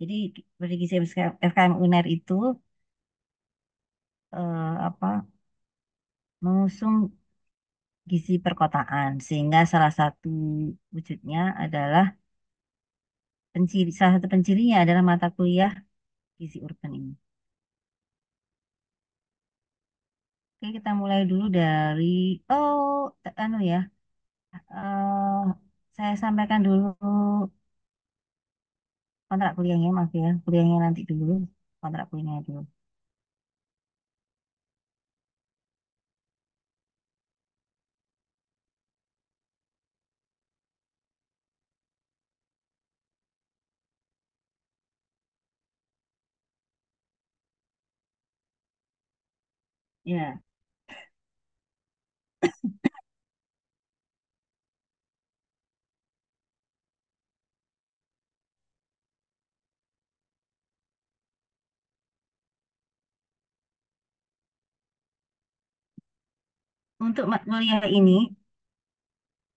Jadi prediksi FKM UNER itu apa mengusung gizi perkotaan sehingga salah satu wujudnya adalah salah satu pencirinya adalah mata kuliah gizi urban ini. Oke, kita mulai dulu dari anu ya. eh saya sampaikan dulu kontrak kuliahnya, maaf ya. Kuliahnya nanti dulu, kontrak kuliahnya dulu. Ya, untuk kuliah ini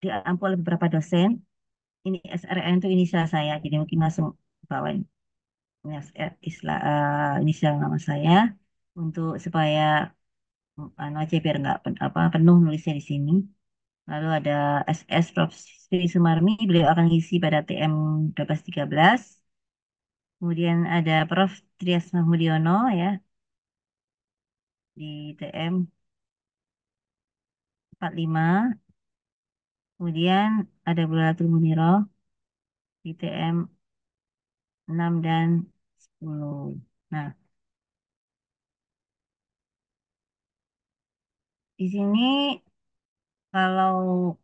diampu oleh beberapa dosen. Ini SRN itu inisial saya, jadi mungkin langsung bawain inisial nama saya untuk supaya anu aja biar nggak penuh nulisnya di sini. Lalu ada SS Prof. Sri Sumarmi, beliau akan ngisi pada TM 1213. Kemudian ada Prof. Trias Mahmudiono ya di TM 45. Kemudian ada Bulatul Muniro di TM 6 dan 10. Nah, di sini kalau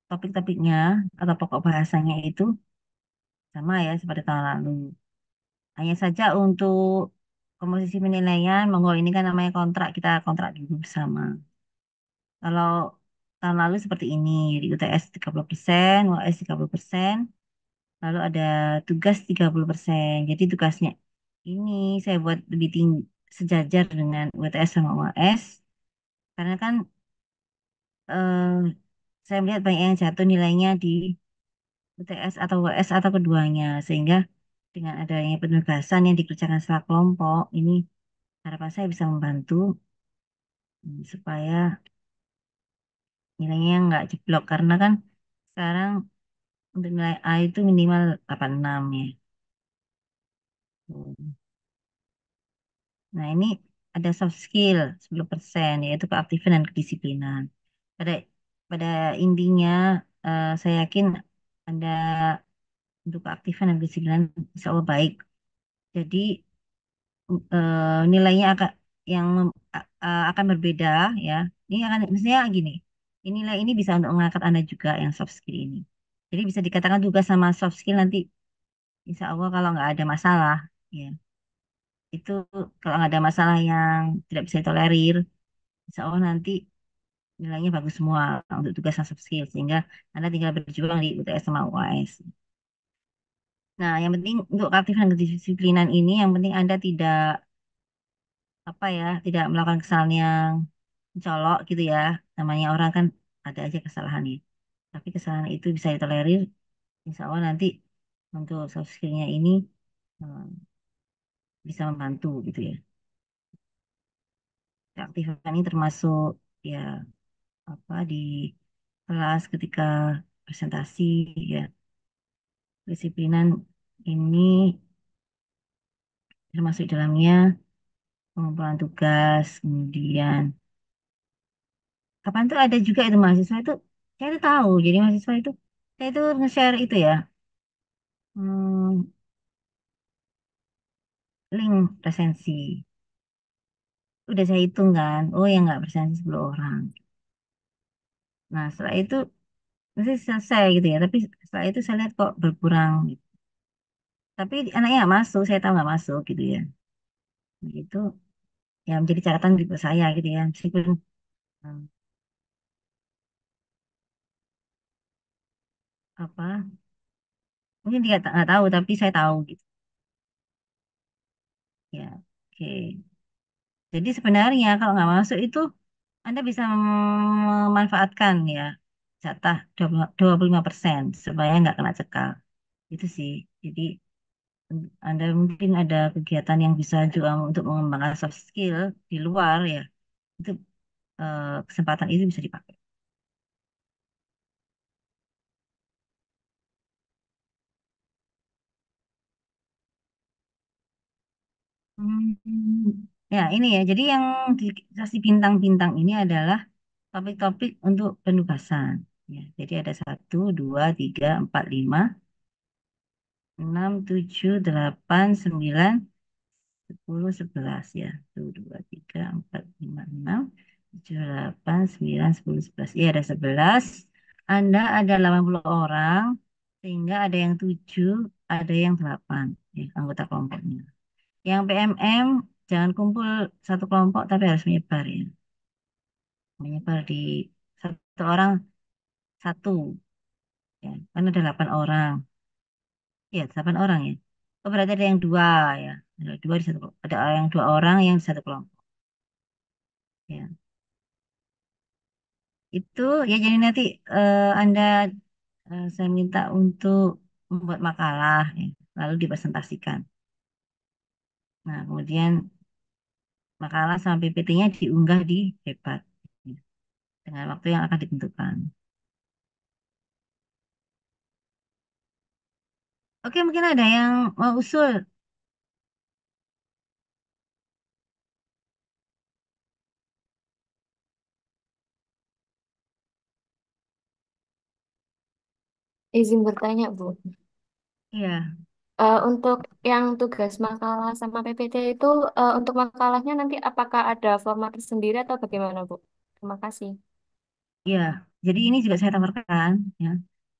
topik-topiknya atau pokok bahasanya itu sama ya seperti tahun lalu. Hanya saja untuk komposisi penilaian, monggo ini kan namanya kontrak, kita kontrak dulu bersama. Kalau tahun lalu seperti ini, di UTS 30%, UAS 30%, lalu ada tugas 30%. Jadi tugasnya ini saya buat lebih tinggi, sejajar dengan UTS sama UAS, karena kan eh, saya melihat banyak yang jatuh nilainya di UTS atau UAS atau keduanya, sehingga dengan adanya penugasan yang dikerjakan secara kelompok, ini harapan saya bisa membantu supaya nilainya nggak jeblok karena kan sekarang untuk nilai A itu minimal 86 ya. Tuh. Nah, ini ada soft skill 10% yaitu keaktifan dan kedisiplinan. Pada pada intinya saya yakin Anda untuk keaktifan dan kedisiplinan insya Allah baik. Jadi nilainya akan berbeda ya. Ini akan misalnya gini. Nilai ini bisa untuk mengangkat Anda juga yang soft skill ini. Jadi bisa dikatakan juga sama soft skill nanti insya Allah kalau nggak ada masalah ya. Itu kalau nggak ada masalah yang tidak bisa ditolerir, insya Allah nanti nilainya bagus semua untuk tugas dan soft skill sehingga Anda tinggal berjuang di UTS sama UAS. Nah, yang penting untuk keaktifan dan kedisiplinan ini yang penting Anda tidak apa ya, tidak melakukan kesalahan yang mencolok gitu ya. Namanya orang kan ada aja kesalahannya. Tapi kesalahan itu bisa ditolerir, insya Allah nanti untuk soft skillnya ini eh, bisa membantu gitu ya. Keaktifan ini termasuk ya apa di kelas ketika presentasi ya. Disiplinan ini termasuk di dalamnya pengumpulan tugas, kemudian kapan tuh ada juga itu mahasiswa itu saya tuh tahu. Jadi mahasiswa itu saya itu nge-share itu ya hmm, link presensi. Udah saya hitung kan, oh yang nggak presensi 10 orang. Nah setelah itu mesti selesai gitu ya. Tapi setelah itu saya lihat kok berkurang gitu. Tapi anaknya nggak masuk, saya tahu nggak masuk gitu ya. Nah, itu ya menjadi catatan di saya gitu ya. Meskipun hmm, apa mungkin dia nggak tahu tapi saya tahu gitu ya. Oke, jadi sebenarnya kalau nggak masuk itu Anda bisa memanfaatkan ya jatah 25% supaya nggak kena cekal itu sih. Jadi Anda mungkin ada kegiatan yang bisa juga untuk mengembangkan soft skill di luar ya, itu kesempatan itu bisa dipakai. Ya, ini ya. Jadi yang dikasih bintang-bintang ini adalah topik-topik untuk penugasan. Ya, jadi ada 1, 2, 3, 4, 5, 6, 7, 8, 9, 10, 11 ya. 1, 2, 3, 4, 5, 6, 7, 8, 9, 10, 11. Iya, ada 11. Anda ada 80 orang, sehingga ada yang 7, ada yang 8 ya, anggota kelompoknya. Yang PMM jangan kumpul satu kelompok tapi harus menyebar ya. Menyebar di satu orang satu ya. Kan ada 8 orang. Ya, 8 orang ya. Oh, berarti ada yang dua ya. Ada dua di satu kelompok. Ada yang 2 orang yang di satu kelompok. Ya. Itu ya jadi nanti Anda saya minta untuk membuat makalah ya, lalu dipresentasikan. Nah, kemudian makalah sama PPT-nya diunggah di Debat ya, dengan waktu yang akan ditentukan. Oke, mungkin ada yang mau usul. Izin bertanya, Bu. Iya, Untuk yang tugas makalah sama PPT itu, untuk makalahnya nanti apakah ada format tersendiri atau bagaimana, Bu? Terima kasih. iya. Jadi ini juga saya tawarkan ya.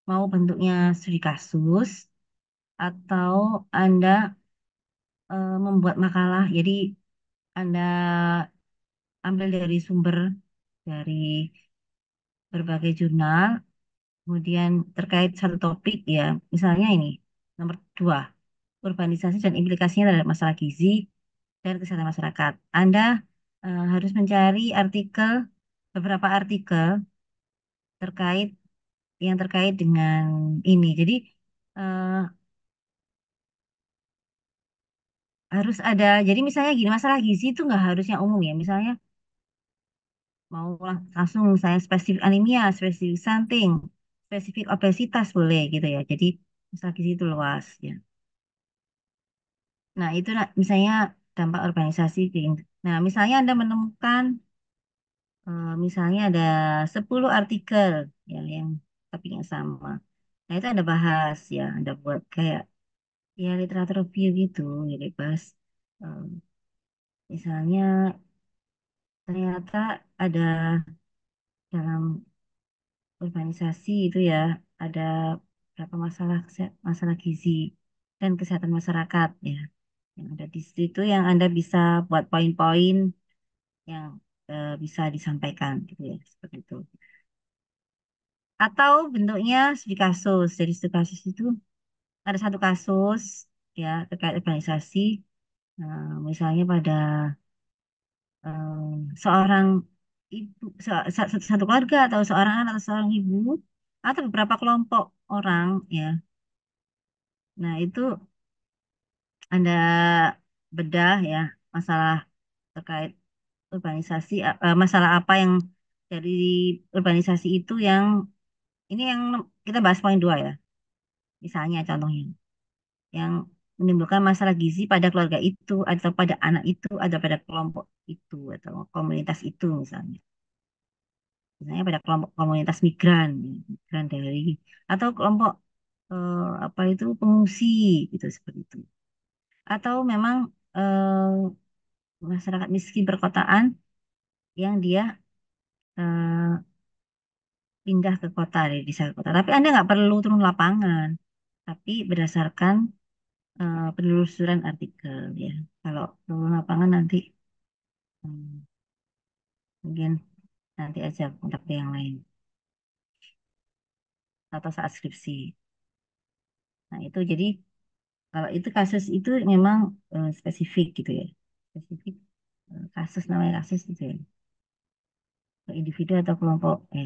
Mau bentuknya studi kasus atau Anda membuat makalah. Jadi Anda ambil dari sumber dari berbagai jurnal, kemudian terkait satu topik ya. Misalnya ini, nomor 2, urbanisasi dan implikasinya terhadap masalah gizi dan kesehatan masyarakat. Anda harus mencari beberapa artikel terkait yang terkait dengan ini. Jadi eh, harus ada. Jadi misalnya gini, masalah gizi itu nggak harus yang umum ya. Misalnya mau langsung saya spesifik anemia, spesifik stunting, spesifik obesitas boleh gitu ya. Jadi masalah gizi itu luas ya. Nah itu misalnya dampak urbanisasi. Nah misalnya Anda menemukan misalnya ada 10 artikel ya yang topik yang sama. Nah itu Anda bahas ya, Anda buat kayak ya literatur review gitu, jadi bahas eh, misalnya ternyata ada dalam urbanisasi itu ya ada berapa masalah masalah gizi dan kesehatan masyarakat ya yang ada di situ yang Anda bisa buat poin-poin yang bisa disampaikan gitu ya seperti itu. Atau bentuknya studi kasus. Jadi studi kasus itu ada satu kasus ya terkait urbanisasi. Misalnya pada seorang ibu, satu keluarga atau seorang anak atau seorang ibu atau beberapa kelompok orang ya. Nah itu Anda bedah ya masalah terkait urbanisasi, masalah apa yang dari urbanisasi itu yang ini yang kita bahas poin 2 ya. Misalnya contohnya yang menimbulkan masalah gizi pada keluarga itu atau pada anak itu atau pada kelompok itu atau komunitas itu misalnya. Misalnya pada kelompok komunitas migran, ya, migran dari atau kelompok apa itu pengungsi gitu seperti itu. Atau memang masyarakat miskin perkotaan yang dia eh, pindah ke kota dari desa ke kota. Tapi Anda nggak perlu turun lapangan, tapi berdasarkan penelusuran artikel ya. Kalau turun lapangan nanti hmm, mungkin nanti aja kontak ke yang lain atau saat skripsi. Nah itu jadi kalau itu kasus itu memang spesifik gitu ya, spesifik kasus namanya kasus gitu ya, ke individu atau kelompok ya.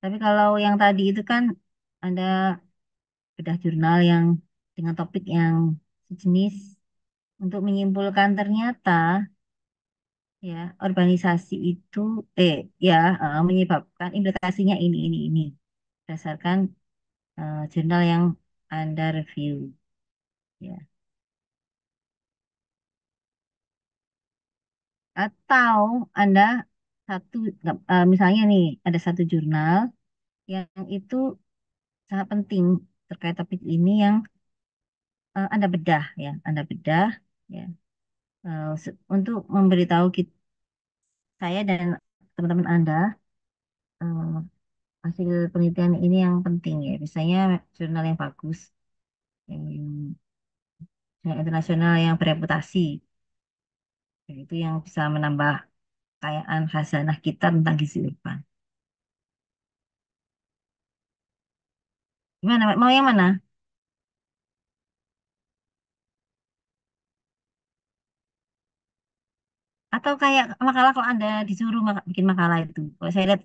Tapi kalau yang tadi itu kan ada bedah jurnal yang dengan topik yang sejenis untuk menyimpulkan ternyata ya urbanisasi itu eh ya menyebabkan implikasinya ini berdasarkan jurnal yang Anda review ya. Atau Anda satu misalnya nih ada satu jurnal yang itu sangat penting terkait topik ini yang Anda bedah ya, Anda bedah ya untuk memberitahu saya dan teman-teman Anda eh, hasil penelitian ini yang penting ya. Misalnya jurnal yang bagus, yang, yang internasional yang bereputasi, itu yang bisa menambah kekayaan khazanah kita tentang gizi urban. Gimana? Mau yang mana? Atau kayak makalah kalau Anda disuruh bikin makalah itu. Kalau saya lihat,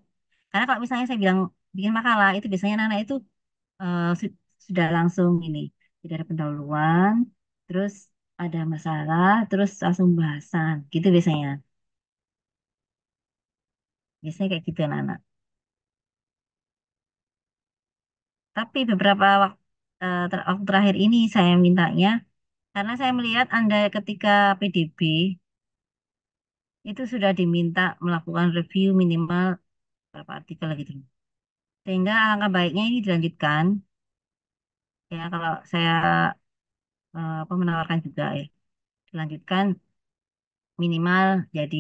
karena kalau misalnya saya bilang bikin makalah itu biasanya anak itu sudah langsung ini, tidak ada pendahuluan, terus ada masalah, terus langsung bahasan, gitu biasanya. Biasanya kayak gitu anak-anak. Tapi beberapa waktu terakhir ini saya mintanya, karena saya melihat Anda ketika PDB itu sudah diminta melakukan review minimal berapa artikel gitu. Sehingga alangkah baiknya ini dilanjutkan, ya kalau saya apa, menawarkan juga ya, dilanjutkan minimal jadi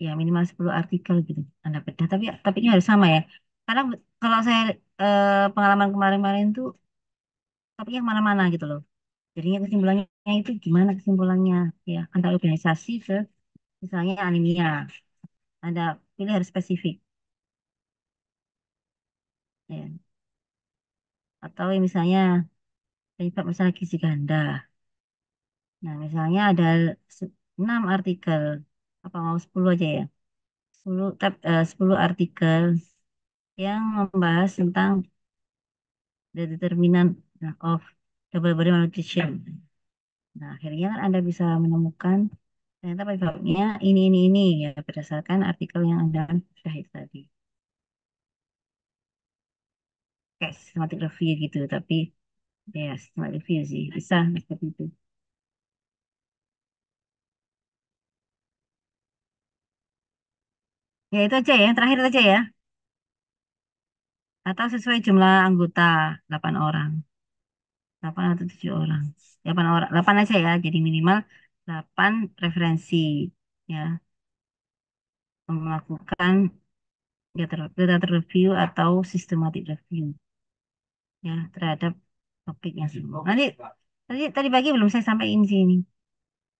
ya minimal 10 artikel gitu Anda bedah. Tapi ini harus sama ya. Karena kalau saya pengalaman kemarin-kemarin tuh topiknya kemana-mana gitu loh. Jadinya kesimpulannya itu gimana kesimpulannya ya antara organisasi ke misalnya anemia. Anda pilih harus spesifik ya. Atau misalnya penyebab masalah gizi ganda. Nah, misalnya ada 6 artikel apa mau 10 aja ya. 10 artikel yang membahas tentang the determinant of double body malnutrition. Nah, akhirnya kan Anda bisa menemukan ternyata penyebabnya ini ya berdasarkan artikel yang Anda syahid tadi. Kayak systematic review gitu, tapi ya systematic review sih bisa seperti itu. Ya itu aja ya, yang terakhir itu aja ya. Atau sesuai jumlah anggota 8 orang, 8 atau 7 orang. 8 orang, 8 aja ya. Jadi minimal 8 referensi ya melakukan data review atau systematic review ya terhadap topik yang sama. Nanti tadi tadi pagi belum saya sampaikan sini.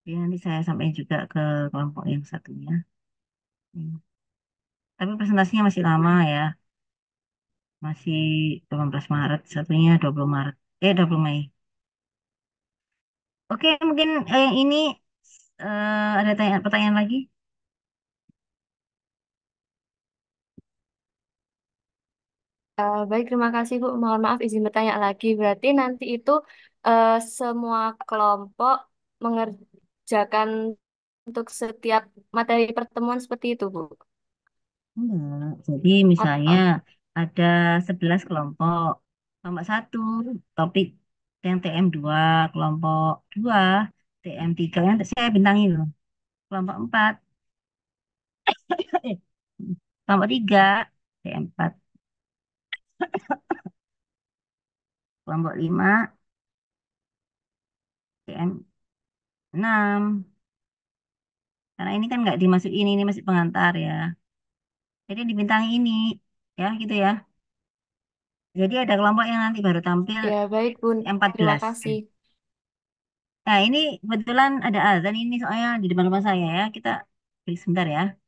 Jadi nanti saya sampaikan juga ke kelompok yang satunya. Hmm. Tapi presentasinya masih lama ya. Masih 18 Maret, satunya 20 Maret. 20 Mei. Oke, mungkin ini ada pertanyaan lagi? Baik, terima kasih Bu. Mohon maaf izin bertanya lagi. Berarti nanti itu semua kelompok mengerjakan untuk setiap materi pertemuan seperti itu, Bu. Enggak. Jadi misalnya Atau ada 11 kelompok. Kelompok satu, topik yang TM2, kelompok 2, TM3, yang saya bintangi loh. Kelompok 4, eh, kelompok 3, TM4, kelompok 5, TM6. Karena ini kan nggak dimasukin, ini masih pengantar ya. Jadi yang dibintangi ini, ya gitu ya. Jadi ada kelompok yang nanti baru tampil ya baik, Bu. Terima 14. kasih. Nah, ini kebetulan ada azan ini soalnya di depan rumah saya ya. Kita break sebentar ya.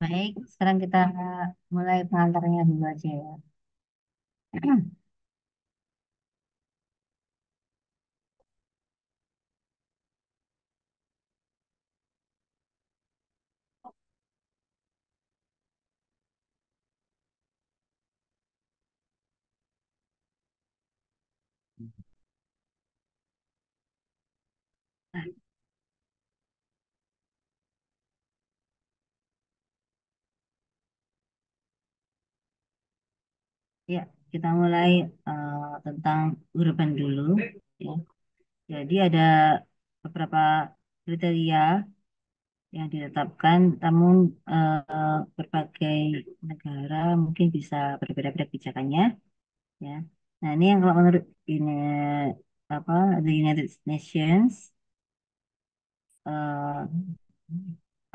Baik, sekarang kita mulai pengantarnya dulu aja ya. Ya, kita mulai tentang urban dulu. Ya. Jadi ada beberapa kriteria yang ditetapkan, namun berbagai negara mungkin bisa berbeda-beda kebijakannya. Ya. Nah, ini yang kalau menurut ini apa the United Nations eh,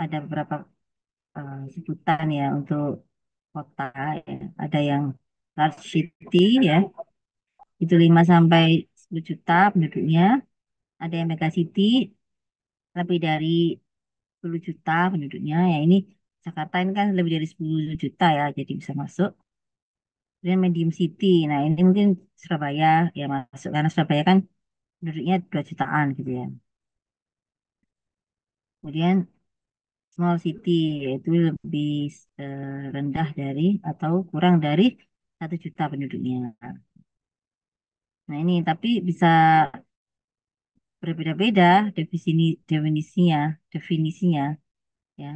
ada beberapa sebutan ya untuk kota ya. Ada yang large city ya, itu 5 sampai 10 juta penduduknya. Ada yang mega city lebih dari 10 juta penduduknya. Ya ini Jakarta ini kan lebih dari 10 juta ya, jadi bisa masuk. Kemudian medium city. Nah, ini mungkin Surabaya ya masuk karena Surabaya kan penduduknya 2 jutaan gitu ya. Kemudian small city yaitu lebih rendah dari atau kurang dari 1 juta penduduknya. Nah, ini tapi bisa berbeda-beda definisinya, definisinya ya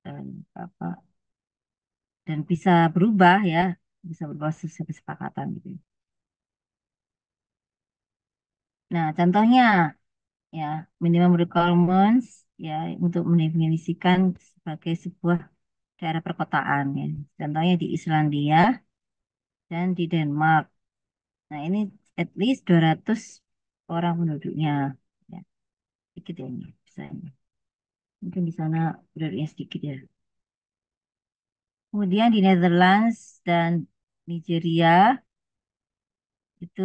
dan apa dan bisa berubah ya, bisa berubah sesuai kesepakatan gitu. Nah, contohnya ya minimum requirements ya untuk mendefinisikan sebagai sebuah daerah perkotaan ya. Contohnya di Islandia dan di Denmark. Nah, ini at least 200 orang penduduknya. Ya, sedikit ya ini bisa ini. Mungkin di sana penduduknya sedikit ya. Kemudian di Netherlands dan Nigeria itu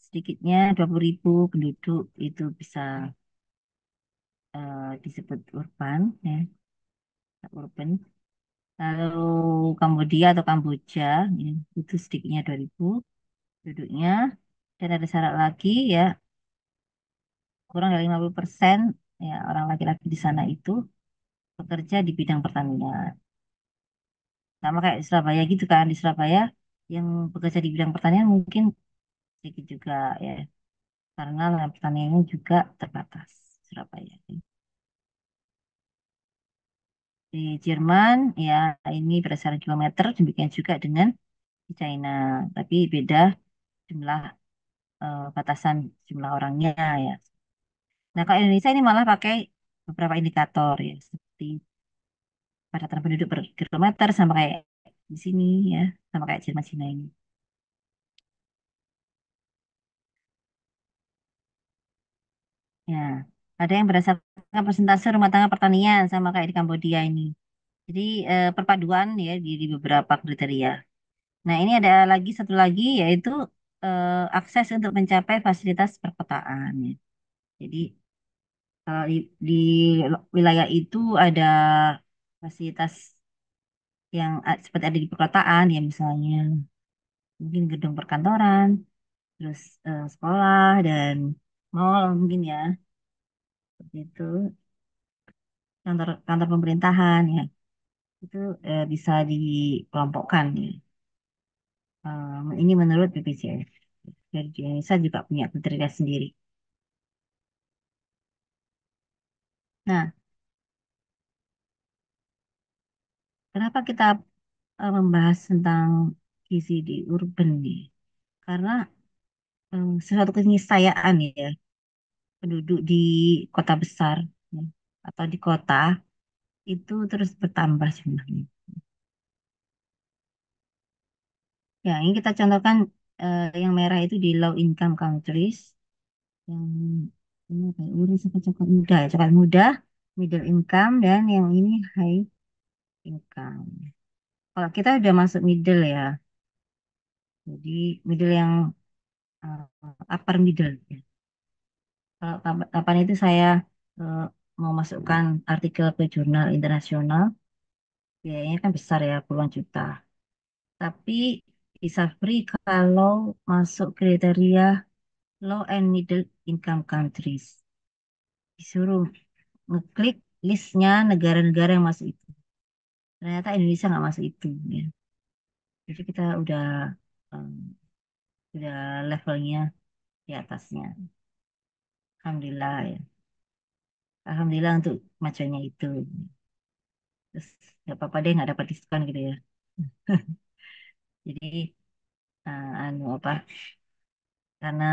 sedikitnya 20.000 penduduk itu bisa disebut urban ya, urban. Lalu Kambodia atau Kamboja ya, itu sedikitnya 2.000 penduduknya. Dan ada syarat lagi ya, kurang dari 50% ya orang laki-laki di sana itu bekerja di bidang pertanian. Sama kayak di Surabaya gitu kan, di Surabaya yang bekerja di bidang pertanian mungkin sedikit juga ya, karena lahan pertaniannya juga terbatas Surabaya. Di Jerman ya ini berdasarkan kilometer, demikian juga dengan di China, tapi beda jumlah batasan jumlah orangnya ya. Nah, kalau Indonesia ini malah pakai beberapa indikator ya, seperti padatan penduduk per kilometer sama kayak di sini ya, sama kayak Jerman Cina ini. Ya, ada yang berdasarkan persentase rumah tangga pertanian sama kayak di Kambodia ini. Jadi perpaduan ya di beberapa kriteria. Nah, ini ada lagi satu lagi yaitu akses untuk mencapai fasilitas perkotaan ya. Jadi kalau di wilayah itu ada fasilitas yang seperti ada di perkotaan ya, misalnya mungkin gedung perkantoran, terus sekolah dan mall mungkin ya, seperti itu, kantor kantor pemerintahan ya, itu bisa dikelompokkan ya. Ini menurut BPJS. Jadi di Indonesia juga punya kriteria sendiri. Nah, kenapa kita membahas tentang gizi di urban nih? Karena sesuatu keniscayaan ya, penduduk di kota besar ya, atau di kota itu terus bertambah jumlahnya. Ya, ini kita contohkan yang merah itu di low income countries, yang ini apa ya, urus apa coklat muda ya, coklat muda, middle income, dan yang ini high income. Kalau kita udah masuk middle ya, jadi middle yang uh, upper middle ya. Kalau kapan itu saya uh, mau masukkan artikel ke jurnal internasional, biayanya kan besar ya, puluhan juta. Tapi bisa free kalau masuk kriteria low and middle income countries. Disuruh ngeklik listnya negara-negara yang masuk itu. Ternyata Indonesia nggak masuk itu. Ya. Jadi kita um, udah levelnya di atasnya. Alhamdulillah ya. Alhamdulillah untuk majunya itu. Terus nggak apa-apa deh nggak dapat diskon gitu ya. Jadi anu apa? Karena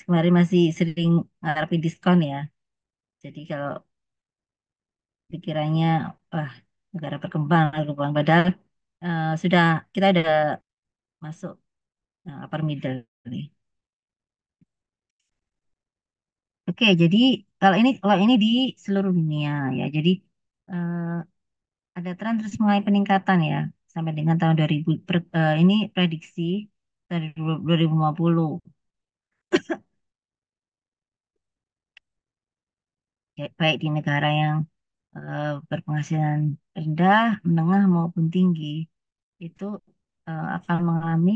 kemarin masih sering ngarepin diskon ya. Jadi kalau pikirannya wah negara berkembang, negara berkembang. Padahal sudah kita udah masuk upper middle nih. Oke, jadi kalau ini di seluruh dunia ya. Jadi eh, ada tren terus mulai peningkatan ya sampai dengan tahun 2000 ini prediksi dari 2050 ya, baik di negara yang berpenghasilan rendah, menengah maupun tinggi itu akan mengalami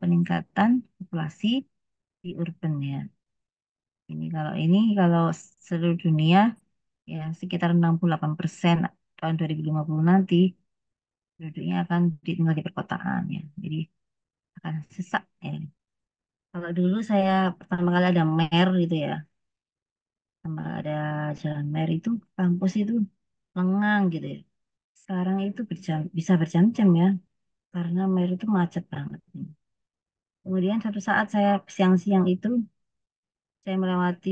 peningkatan populasi di urban ya. Ini kalau seluruh dunia ya sekitar 68% tahun 2050 nanti penduduknya akan tinggal di perkotaan ya. Jadi akan sesak ya. Kalau dulu saya pertama kali ada mer gitu ya, sama ada jalan mer itu kampus itu lengang gitu ya. Sekarang itu bisa berjam-jam ya, karena mer itu macet banget. Kemudian satu saat saya siang-siang itu saya melewati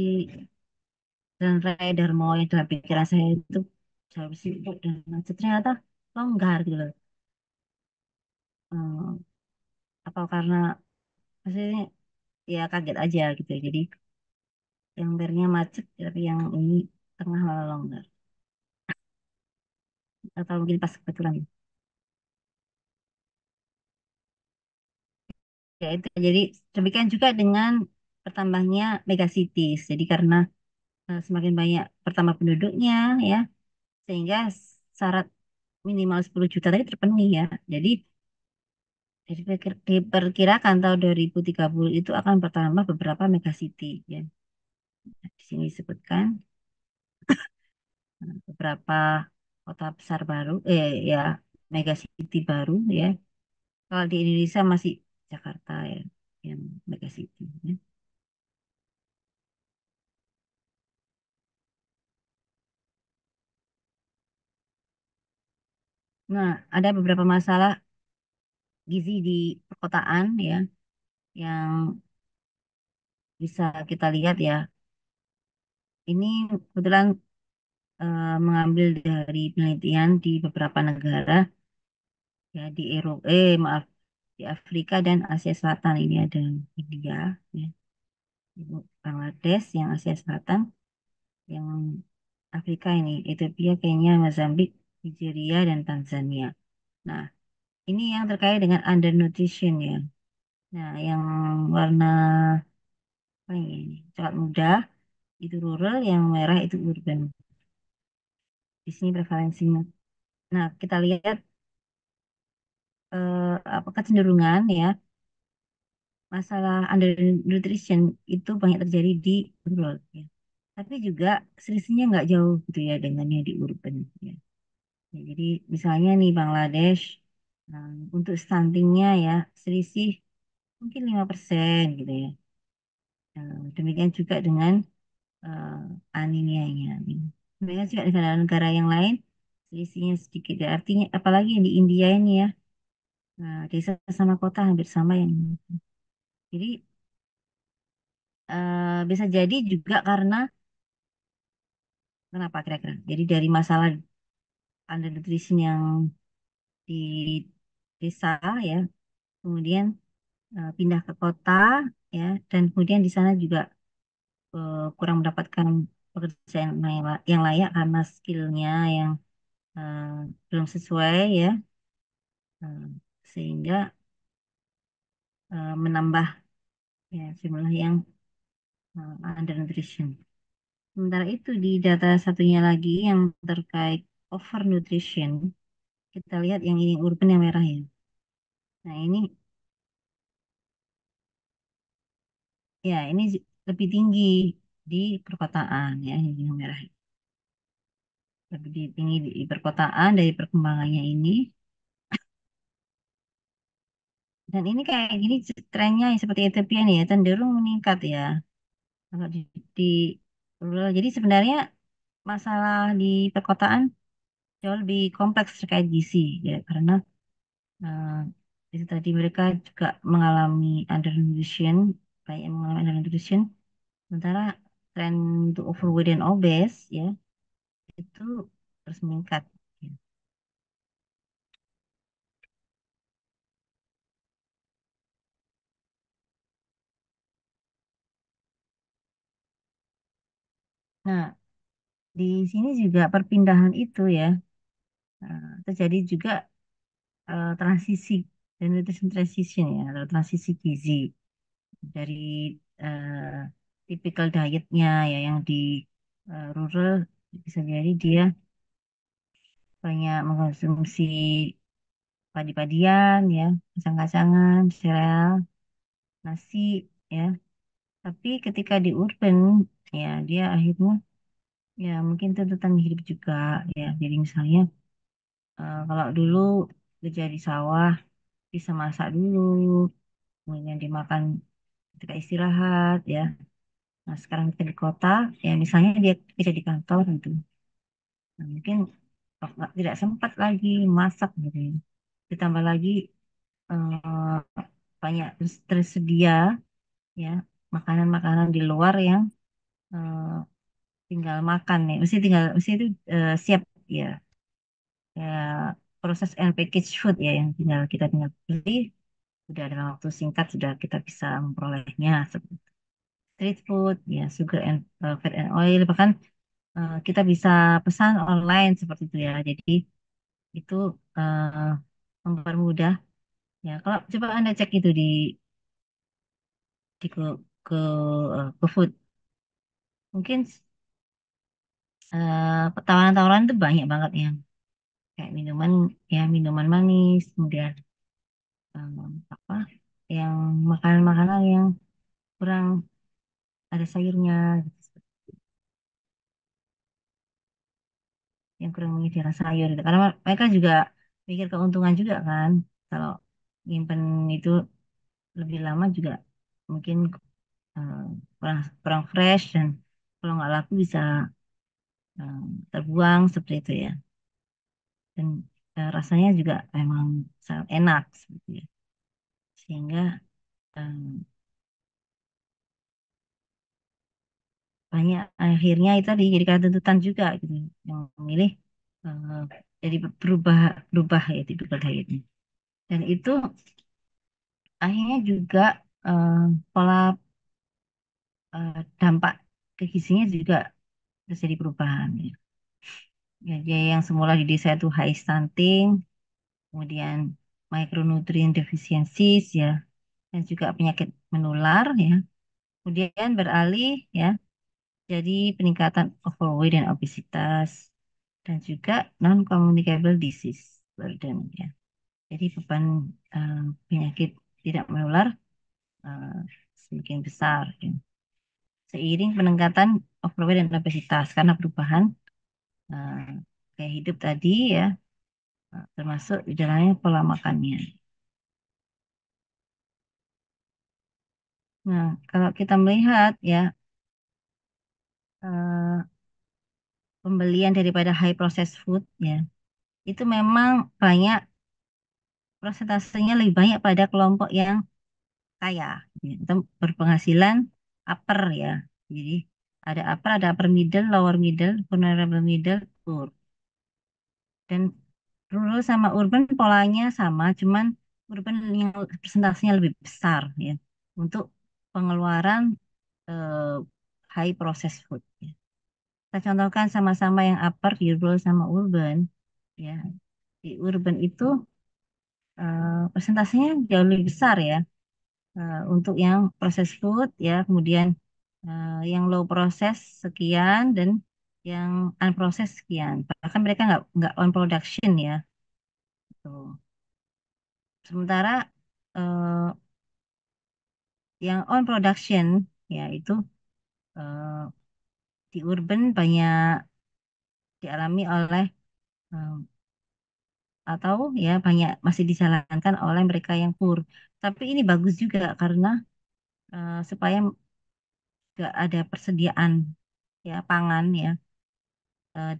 jalan raya Darmo yang dalam pikiran saya itu jauh sibuk dan macet ternyata longgar gitu loh. Hmm, apa karena maksudnya ya kaget aja gitu ya. Jadi yang mernya macet tapi yang ini tengah malah longgar. Atau mungkin pas kebetulan. Ya itu jadi demikian juga dengan bertambahnya megacities. Jadi karena semakin banyak pertambah penduduknya ya sehingga syarat minimal 10 juta tadi terpenuhi ya. Jadi diperkirakan tahun 2030 itu akan bertambah beberapa megacity ya. Di sini disebutkan beberapa kota besar baru ya megacity baru ya. Kalau di Indonesia masih Jakarta ya yang megacity ya. Nah, ada beberapa masalah gizi di perkotaan ya yang bisa kita lihat ya. Ini kebetulan mengambil dari penelitian di beberapa negara ya di Eropa, maaf di Afrika dan Asia Selatan ini ada India, ya, Bangladesh yang Asia Selatan, yang Afrika ini Ethiopia, Kenya, Mozambik, Nigeria dan Tanzania. Nah, ini yang terkait dengan undernutrition ya. Nah, yang warna apa ini? Coklat muda itu rural, yang merah itu urban. Di sini prevalensinya. Nah, kita lihat apa kecenderungan ya masalah undernutrition itu banyak terjadi di rural ya. Tapi juga selisihnya nggak jauh gitu ya dengan yang di urban ya. Ya, jadi misalnya nih Bangladesh untuk stuntingnya ya selisih mungkin 5% gitu ya. Demikian juga dengan eh, anemianya. Demikian juga negara-negara yang lain selisihnya sedikit ya. Artinya apalagi yang di India ini ya. Desa sama kota hampir sama yang ini. Jadi bisa jadi juga karena kenapa kira-kira? Jadi dari masalah undernutrition yang di desa ya, kemudian pindah ke kota ya, dan kemudian di sana juga kurang mendapatkan pekerjaan yang layak karena skillnya yang eh, belum sesuai ya, Eh, sehingga menambah ya jumlah yang undernutrition. Sementara itu di data satunya lagi yang terkait overnutrition Kita lihat yang ini urban yang merah ya. Nah ini ya ini lebih tinggi di perkotaan ya ini yang merah. Lebih tinggi di perkotaan dari perkembangannya ini. Dan ini kayak gini trennya seperti Ethiopia nih ya cenderung meningkat ya. Kalau di rural. Jadi sebenarnya masalah di perkotaan jauh lebih kompleks terkait gizi ya karena eh, itu tadi mereka juga mengalami undernutrition, kayak mengalami undernutrition, sementara tren untuk overweight dan obes ya itu terus meningkat. Ya. Nah, di sini juga perpindahan itu ya terjadi juga transisi dan nutrition transition ya atau transisi gizi dari eh, typical dietnya ya yang di rural bisa jadi dia banyak mengkonsumsi padi-padian ya, kacang-kacangan, sereal, nasi ya. Tapi ketika di urban ya dia akhirnya ya mungkin tuntutan hidup juga ya. Jadi misalnya kalau dulu kerja di sawah bisa masak dulu, kemudian dimakan ketika istirahat ya. Nah sekarang kita di kota ya misalnya dia tidak di kantor gitu. Nah, mungkin tidak sempat lagi masak gitu ya. Ditambah lagi eh, banyak tersedia ya makanan-makanan di luar yang eh, tinggal makan nih, mesti itu siap ya, ya proses and package food ya yang kita tinggal beli sudah dalam waktu singkat sudah kita bisa memperolehnya seperti street food ya sugar and fat and oil bahkan kita bisa pesan online seperti itu ya jadi itu eh, mempermudah ya kalau coba Anda cek itu di ke GoFood mungkin tawaran-tawaran itu banyak banget yang kayak minuman ya minuman manis kemudian apa yang makanan-makanan yang kurang ada sayurnya gitu, yang kurang menyediakan sayur gitu. Karena mereka juga mikir keuntungan juga kan kalau nyimpen itu lebih lama juga mungkin eh, kurang kurang fresh dan kalau nggak laku bisa eh, terbuang seperti itu ya dan rasanya juga memang sangat enak seperti itu. Sehingga eh, banyak akhirnya itu tadi jadi karena tuntutan juga gitu yang memilih eh, jadi berubah berubah ya tipikal dietnya dan itu akhirnya juga eh, pola dampak ke gizinya juga terjadi perubahan ya. Ya, dia yang semula di desa itu high stunting kemudian micronutrient deficiencies ya dan juga penyakit menular ya kemudian beralih ya jadi peningkatan overweight dan obesitas dan juga non-communicable disease burden ya. Jadi beban eh, penyakit tidak menular eh, semakin besar ya. Seiring peningkatan overweight dan obesitas karena perubahan eh, gaya hidup tadi ya, termasuk di dalamnya pola makannya. Nah, kalau kita melihat ya eh, pembelian daripada high processed food ya, itu memang banyak prosentasenya lebih banyak pada kelompok yang kaya, ya, atau berpenghasilan upper ya. Jadi ada upper middle, lower middle, vulnerable middle, poor. Dan rural sama urban polanya sama, cuman urban yang persentasenya lebih besar ya untuk pengeluaran eh, high processed food. Ya. Kita contohkan sama-sama yang upper di rural sama urban ya. Di urban itu persentasenya jauh lebih besar ya untuk yang processed food ya, kemudian yang low process sekian dan yang unprocessed sekian. Bahkan mereka nggak on production ya. Tuh. Sementara eh, yang on production ya itu eh, di urban banyak dialami oleh eh, atau ya banyak masih dijalankan oleh mereka yang poor. Tapi ini bagus juga karena supaya nggak ada persediaan ya pangan ya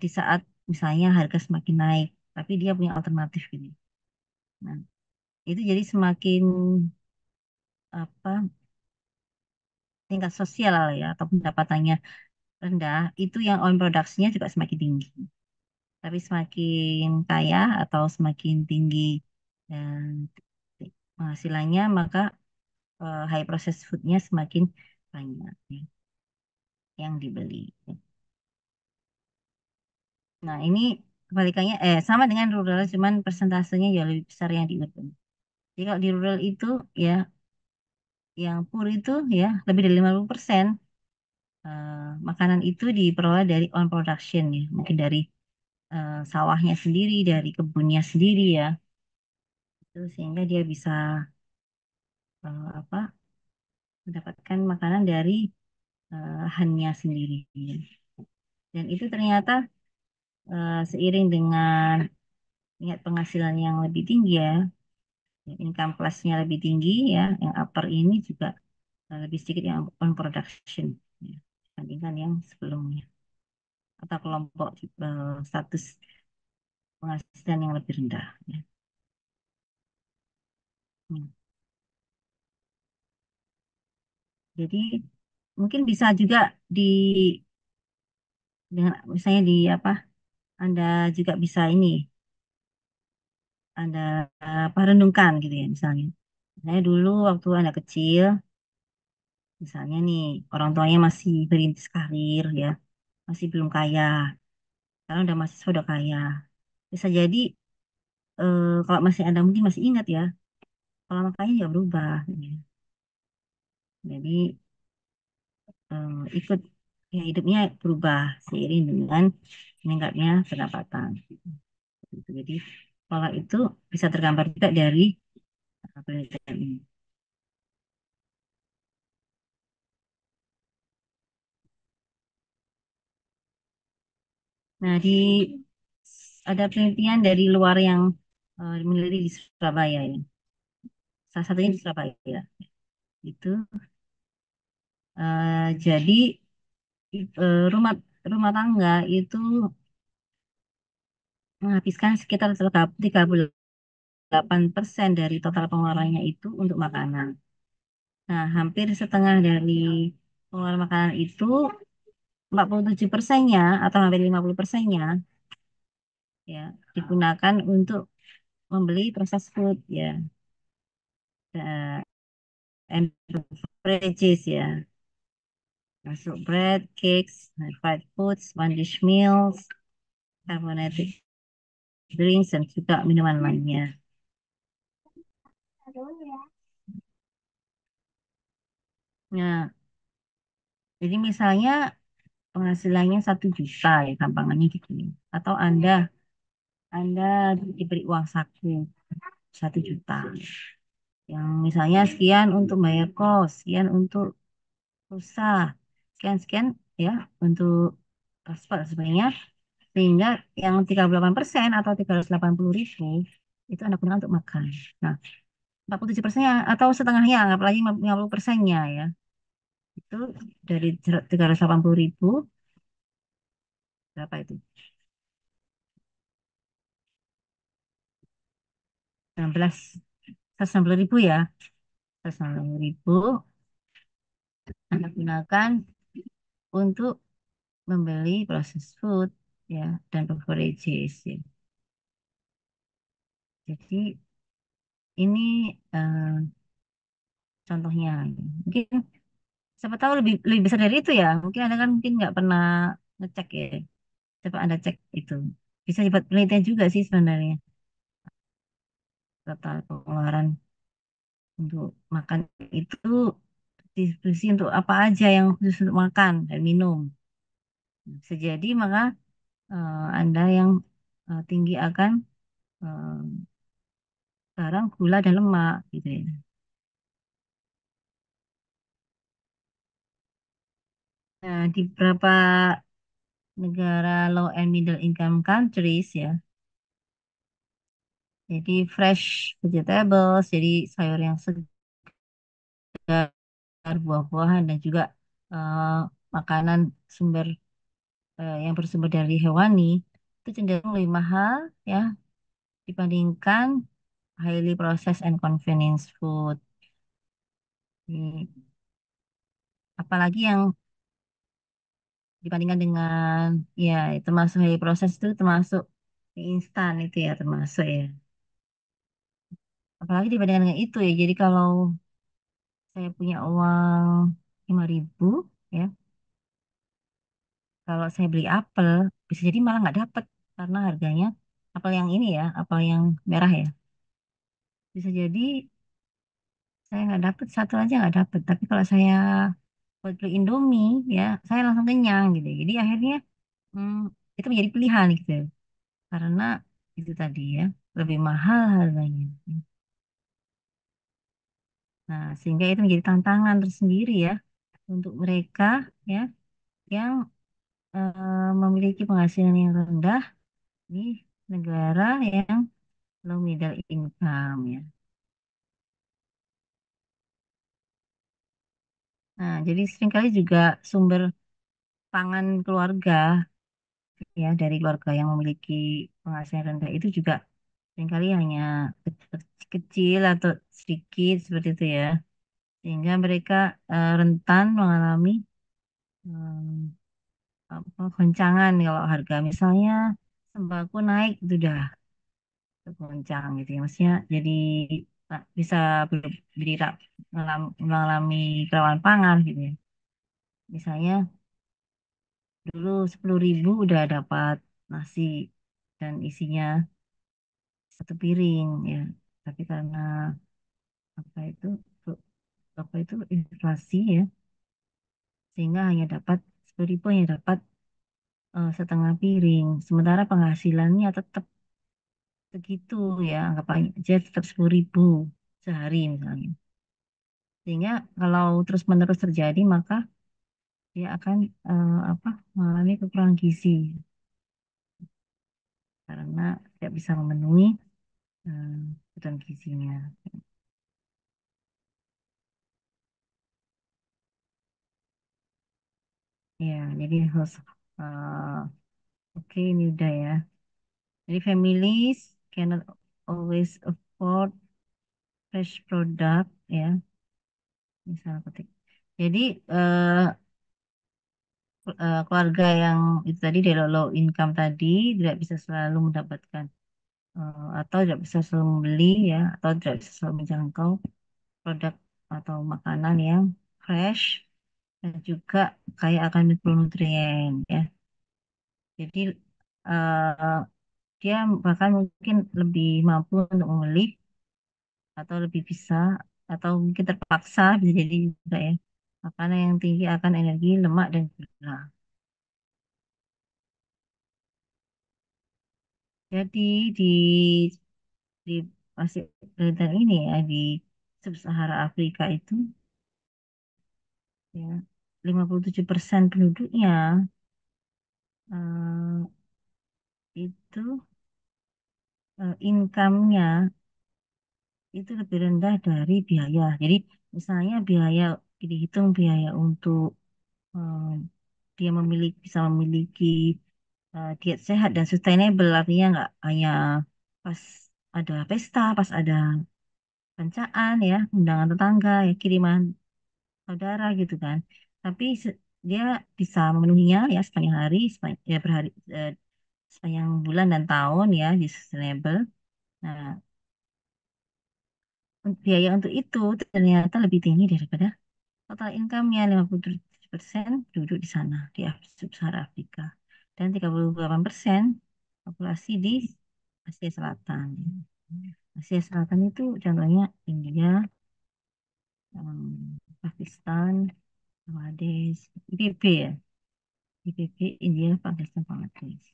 di saat misalnya harga semakin naik, tapi dia punya alternatif gitu. Nah, itu jadi semakin apa tingkat sosial ya atau pendapatannya rendah, itu yang on produksinya juga semakin tinggi. Tapi semakin kaya atau semakin tinggi dan penghasilannya, maka high process foodnya semakin banyak ya, yang dibeli. Nah, ini kebalikannya sama dengan rural, cuman persentasenya jauh lebih besar yang di urban. Jadi kalau di rural itu ya yang pur itu ya lebih dari 50% makanan itu diperoleh dari on production ya, mungkin dari sawahnya sendiri, dari kebunnya sendiri ya. Itu sehingga dia bisa apa mendapatkan makanan dari lahannya sendiri. Dan itu ternyata seiring dengan tingkat penghasilan yang lebih tinggi ya, income class-nya lebih tinggi ya, yang upper ini juga lebih sedikit yang on production ya, dibandingkan yang sebelumnya atau kelompok status penghasilan yang lebih rendah ya. Hmm. Jadi mungkin bisa juga di dengan misalnya di apa Anda juga bisa ini Anda apa renungkan gitu ya misalnya. Saya dulu waktu Anda kecil, misalnya nih orang tuanya masih berintis karir ya, masih belum kaya. Sekarang udah mahasiswa udah kaya. Bisa jadi kalau masih Anda mungkin masih ingat ya, pola makannya juga berubah. Gitu ya. Jadi ikut ya, hidupnya berubah seiring dengan meningkatnya pendapatan. Gitu. Jadi pola itu bisa tergambar juga dari penelitian ini. Nah, ada penelitian dari luar yang meneliti di Surabaya ya. Salah satunya di Surabaya. Itu jadi rumah rumah tangga itu menghabiskan sekitar 38% dari total pengeluarannya itu untuk makanan. Nah, hampir setengah dari pengeluaran makanan itu 47%-nya atau hampir 50%-nya ya digunakan untuk membeli processed food ya and beverages ya. Masuk bread, cakes, fried foods, one dish meals, carbonated drinks, dan juga minuman lainnya. Nah, jadi misalnya penghasilannya 1 juta ya, gampangannya gitu ya. Atau Anda diberi uang saku 1 juta. Yang misalnya sekian untuk bayar kos, sekian untuk pulsa, sekian-sekian ya untuk transport dan sebagainya. Sehingga yang 38% atau 380.000 itu Anda gunakan untuk makan. Nah, 47%-nya atau setengahnya, anggap lagi 50%-nya ya. Itu dari 380.000, berapa itu? 16, 160.000 ya. 160.000 Anda gunakan untuk membeli processed food ya dan beverages ya. Jadi ini contohnya. Mungkin siapa tahu lebih lebih besar dari itu ya. Mungkin Anda kan mungkin nggak pernah ngecek ya. Coba Anda cek itu. Bisa dibuat penelitian juga sih sebenarnya. Total pengeluaran untuk makan itu distribusi untuk apa aja yang khusus untuk makan dan minum. Bisa jadi maka Anda yang tinggi akan sekarang gula dan lemak gitu ya. Nah, di beberapa negara low and middle income countries ya, jadi fresh vegetables, jadi sayur yang segar, buah-buahan dan juga eh, makanan sumber yang bersumber dari hewani itu cenderung lebih mahal ya dibandingkan highly processed and convenience food. Ini, apalagi yang dibandingkan dengan ya termasuk highly processed itu termasuk mie instan itu ya termasuk ya. Apalagi dibandingkan dengan itu ya. Jadi kalau saya punya uang 5.000 ya, kalau saya beli apel bisa jadi malah nggak dapet karena harganya apel yang ini ya, apel yang merah ya. Bisa jadi saya nggak dapet satu aja nggak dapet. Tapi kalau saya buat beli Indomie ya, saya langsung kenyang gitu. Jadi akhirnya hmm, itu menjadi pilihan gitu. Karena itu tadi ya lebih mahal harganya. Nah, sehingga itu menjadi tantangan tersendiri ya untuk mereka ya yang memiliki penghasilan yang rendah di negara yang low middle income ya. Nah, jadi seringkali juga sumber pangan keluarga ya dari keluarga yang memiliki penghasilan rendah itu juga seringkali hanya kecil atau sedikit seperti itu ya. Sehingga mereka rentan mengalami apa, goncangan kalau harga misalnya sembako naik itu udah goncang gitu ya. Maksudnya jadi bisa beri mengalami kerawanan pangan gitu ya. Misalnya dulu 10.000 udah dapat nasi dan isinya satu piring ya. Tapi karena apa itu apa itu inflasi ya, sehingga hanya dapat 10.000 hanya dapat setengah piring. Sementara penghasilannya tetap segitu ya, anggap aja tetap 10.000 sehari misalnya. Sehingga kalau terus-menerus terjadi maka dia akan apa mengalami kekurangan gizi karena tidak bisa memenuhi eh, kebutuhan gizinya. Ya, jadi harus oke ini udah ya. Jadi families cannot always afford fresh product ya, misal petik. Jadi keluarga yang itu tadi dari low income tadi tidak bisa selalu mendapatkan atau tidak bisa selalu membeli ya atau tidak bisa selalu menjangkau produk atau makanan yang fresh dan juga kaya akan mikronutrien ya. Jadi eh, dia bahkan mungkin lebih mampu untuk membeli atau lebih bisa atau mungkin terpaksa bisa jadi juga ya makanan yang tinggi akan energi, lemak dan gula. Jadi di masih penelitian ini ya di sub-Sahara Afrika itu ya 57% penduduknya eh, itu income-nya itu lebih rendah dari biaya. Jadi misalnya biaya dihitung biaya untuk eh, dia bisa memiliki diet sehat dan sustainable artinya nggak hanya pas ada pesta, pas ada pencaan ya, undangan tetangga ya, kiriman saudara gitu kan. Tapi dia bisa memenuhinya ya sepanjang hari, ya berhari, eh, sepanjang bulan dan tahun ya di sustainable. Nah, biaya untuk itu ternyata lebih tinggi daripada total income-nya 57% duduk di sana di sub-Sahara Afrika dan 38% populasi di Asia Selatan. Asia Selatan itu contohnya India, Pakistan, Bangladesh, IPB ya, IPB India, Pakistan, Bangladesh.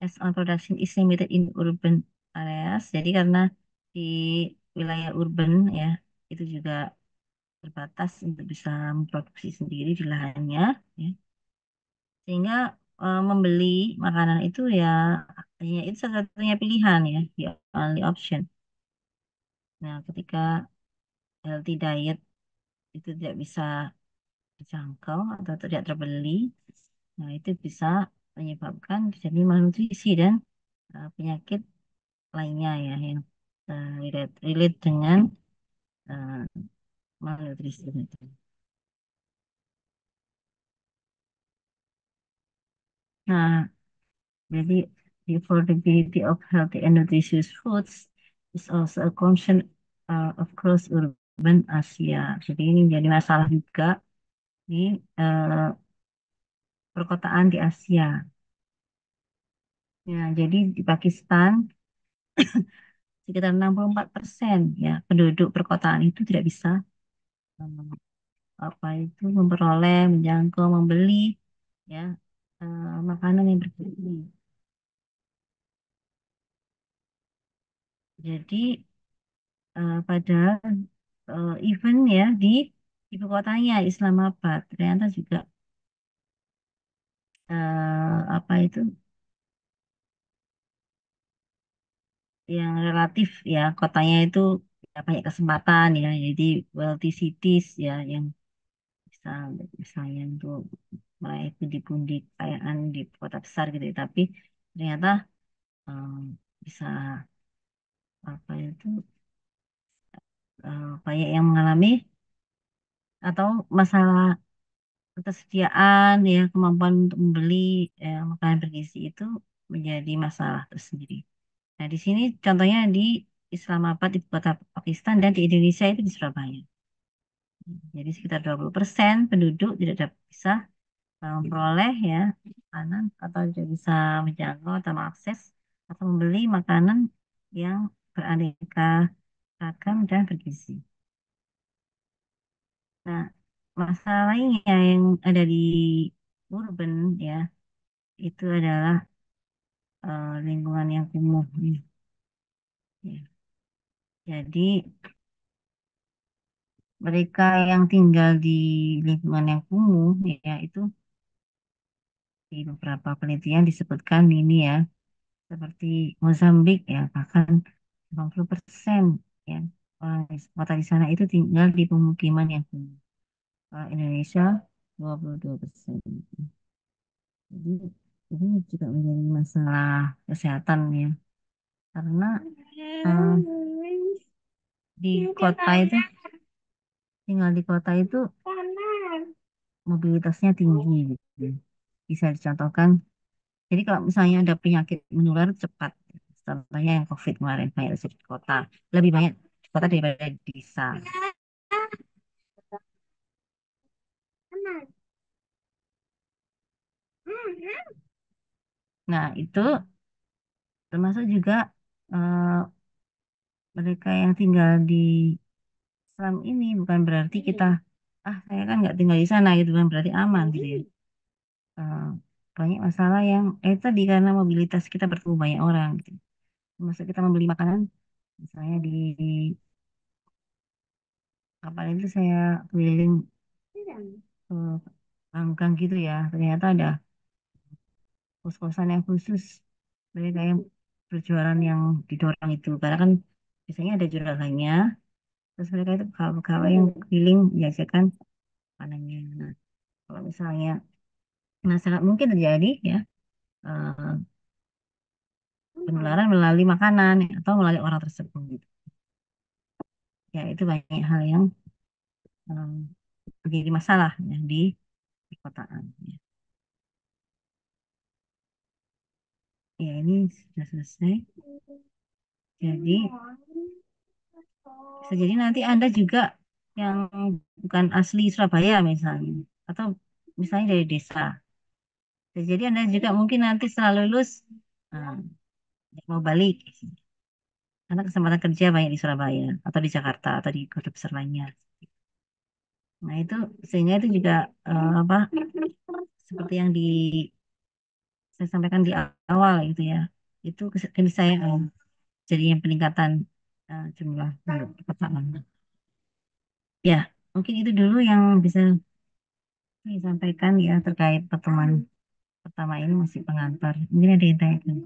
as on production is limited in urban areas. Jadi karena di wilayah urban ya itu juga terbatas untuk bisa memproduksi sendiri di lahannya, ya. Sehingga membeli makanan itu ya hanya itu satu-satunya pilihan ya, the only option. Nah, ketika healthy diet itu tidak bisa dijangkau atau tidak terbeli, nah itu bisa menyebabkan jadi malnutrisi dan penyakit lainnya ya yang relate dengan eh, malnutrisi itu. Nah, jadi the affordability of healthy and nutritious foods is also a concern across urban Asia. Jadi ini menjadi masalah juga di eh, perkotaan di Asia. Ya, jadi di Pakistan sekitar 64% ya penduduk perkotaan itu tidak bisa eh, apa itu memperoleh, menjangkau, membeli ya makanan yang bergizi. Jadi padahal even ya di ibu kotanya Islamabad ternyata juga apa itu yang relatif ya kotanya itu ya, banyak kesempatan ya jadi wealthy cities ya yang bisa misalnya untuk meraih pundi-pundi kekayaan di kota besar gitu ya. Tapi ternyata eh, bisa apa itu banyak yang mengalami atau masalah ketersediaan ya kemampuan untuk membeli makanan bergizi itu menjadi masalah tersendiri. Nah, di sini contohnya di Islamabad, ibu kota Pakistan, dan di Indonesia itu di Surabaya. Jadi sekitar 20% penduduk tidak bisa memperoleh ya makanan atau tidak bisa menjangkau atau mengakses atau membeli makanan yang beraneka ragam dan bergizi. Nah, masalah lainnya yang ada di urban ya itu adalah lingkungan yang kumuh. Ya. Jadi mereka yang tinggal di lingkungan yang kumuh ya itu di beberapa penelitian disebutkan ini ya seperti Mozambik ya bahkan 80% ya orang kota di sana itu tinggal di pemukiman yang kumuh. Kalau Indonesia 22%. Jadi ini juga menjadi masalah kesehatan ya karena eh, di kota itu tinggal di kota itu mobilitasnya tinggi gitu. Bisa dicontohkan. Jadi kalau misalnya ada penyakit menular cepat, contohnya yang COVID kemarin banyak terjadi di kota, lebih banyak di kota daripada di desa. Nah itu termasuk juga eh, mereka yang tinggal di Islam ini bukan berarti kita saya kan nggak tinggal di sana gitu kan berarti aman gitu ya. Eh, banyak masalah yang tadi karena mobilitas kita bertemu banyak orang gitu. Termasuk kita membeli makanan misalnya di kapal itu saya keliling ke gang gitu ya ternyata ada kos-kosan yang khusus mereka yang berjualan yang didorong itu karena kan biasanya ada juragannya terus mereka itu pegawai yang keliling menjajakan makanannya. Nah, kalau misalnya nah sangat mungkin terjadi ya eh, penularan melalui makanan ya, atau melalui orang tersebut gitu. Ya itu banyak hal yang eh, menjadi masalah ya, di perkotaan ya. Ya ini sudah selesai. Jadi bisa jadi nanti Anda juga yang bukan asli Surabaya misalnya, atau misalnya dari desa. Bisa jadi Anda juga mungkin nanti setelah lulus nah, mau balik, karena kesempatan kerja banyak di Surabaya, atau di Jakarta, atau di kota besar lainnya. Nah itu sehingga itu juga apa seperti yang saya sampaikan di awal gitu ya. Itu keniscayaan. Jadi yang peningkatan jumlah perkotaan. Ya, mungkin itu dulu yang bisa disampaikan ya terkait pertemuan pertama ini masih pengantar. Mungkin ada yang tanyakan.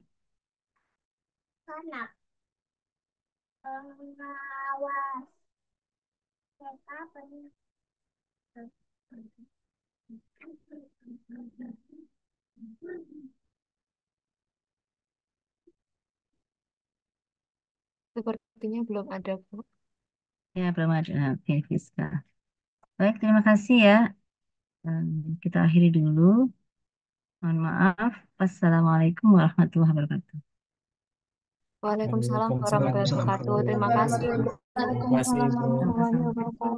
Sepertinya belum ada, Bu. Ya, belum ada. Oke, Fiska. Baik, terima kasih ya. Eh, kita akhiri dulu. Mohon maaf. Wassalamualaikum warahmatullahi wabarakatuh. Waalaikumsalam Waalaikumsalam warahmatullahi wabarakatuh. warahmatullahi Terima kasih, Bu. wabarakatuh. Terima kasih, Ibu. Sama-sama.